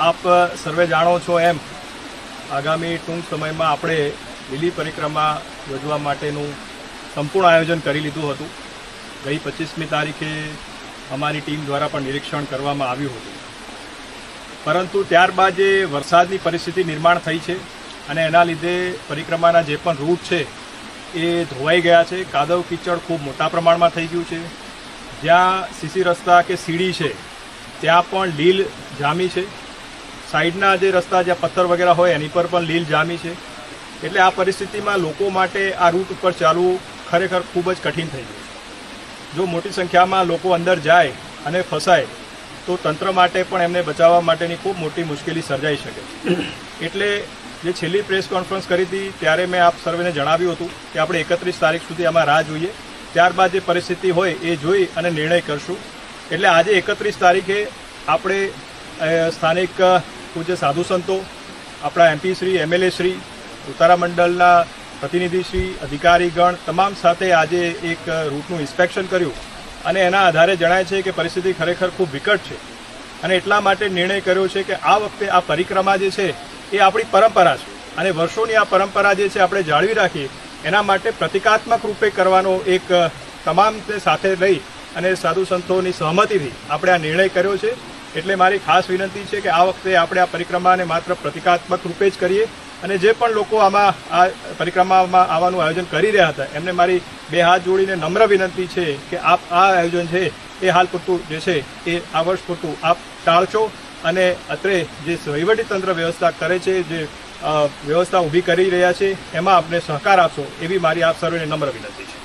આપ સર્વે જાણો છો એમ આગામી ટૂંક સમયમાં આપણે લીલી પરિક્રમા યોજવા માટેનું સંપૂર્ણ આયોજન કરી લીધું હતું. ગઈ 25મી તારીખે અમારી ટીમ દ્વારા પણ નિરીક્ષણ કરવામાં આવ્યું હતું, પરંતુ ત્યારબાદ જે વરસાદની પરિસ્થિતિ નિર્માણ થઈ છે અને એના લીધે પરિક્રમાના જે પણ રૂટ છે એ ધોવાઈ ગયા છે. કાદવ કીચડ ખૂબ મોટા પ્રમાણમાં થઈ ગયું છે. જ્યાં સીસી રસ્તા કે સીડી છે ત્યાં પણ લીલ જામી છે. સાઈડના જે રસ્તા જ્યાં પથ્થર વગેરે હોય એની પર પણ લીલ જામી છે. એટલે આ પરિસ્થિતિમાં લોકો માટે આ રૂટ ઉપર ચાલવું ખરેખર ખૂબ જ કઠિન થઈ ગયું છે. જો મોટી સંખ્યામાં લોકો અંદર જાય અને ફસાય તો તંત્ર માટે પણ એમને બચાવવા માટેની ખૂબ મોટી મુશ્કેલી સર્જાઈ શકે છે. એટલે જે છેલ્લી પ્રેસ કોન્ફરન્સ કરી હતી ત્યારે મેં આપ સર્વેને જણાવ્યું હતું કે આપણે 31 તારીખ સુધી આમાં રાહ જોઈએ, ત્યારબાદ જે પરિસ્થિતિ હોય એ જોઈ અને નિર્ણય કરશું. એટલે આજે 31 તારીખે આપણે સ્થાનિક પૂજ્ય સાધુ સંતો, આપણા MP શ્રી, MLA શ્રી, ઉતારા મંડળના પ્રતિનિધિશ્રી, અધિકારીગણ તમામ સાથે આજે એક રૂટનું ઇન્સ્પેક્શન કર્યું અને એના આધારે જણાય છે કે પરિસ્થિતિ ખરેખર ખૂબ વિકટ છે. અને એટલા માટે નિર્ણય કર્યો છે કે આ વખતે આ પરિક્રમા જે છે એ આપણી પરંપરા છે અને વર્ષોની આ પરંપરા જે છે આપણે જાળવી રાખીએ એના માટે પ્રતિકાત્મક રૂપે કરવાનો એક તમામને સાથે લઈ અને સાધુ સંતોની સહમતિથી આપણે આ નિર્ણય કર્યો છે. એટલે મારી ખાસ વિનંતી છે કે આ વખતે આપણે આ પરિક્રમાને માત્ર પ્રતિકાત્મક રૂપે જ કરીએ અને જે પણ લોકો આમાં આ પરિક્રમામાં આવવાનું આયોજન કરી રહ્યા હતા એમને મારી બે હાથ જોડીને નમ્ર વિનંતી છે કે આપ આ આયોજન છે એ હાલ પૂરતું જે છે એ આ વર્ષ પૂરતું આપ ટાળશો અને અત્રે જે વહીવટીતંત્ર વ્યવસ્થા કરે છે, જે વ્યવસ્થા ઊભી કરી રહ્યા છે એમાં આપને સહકાર આપશો એવી મારી આપ સર્વેને નમ્ર વિનંતી છે.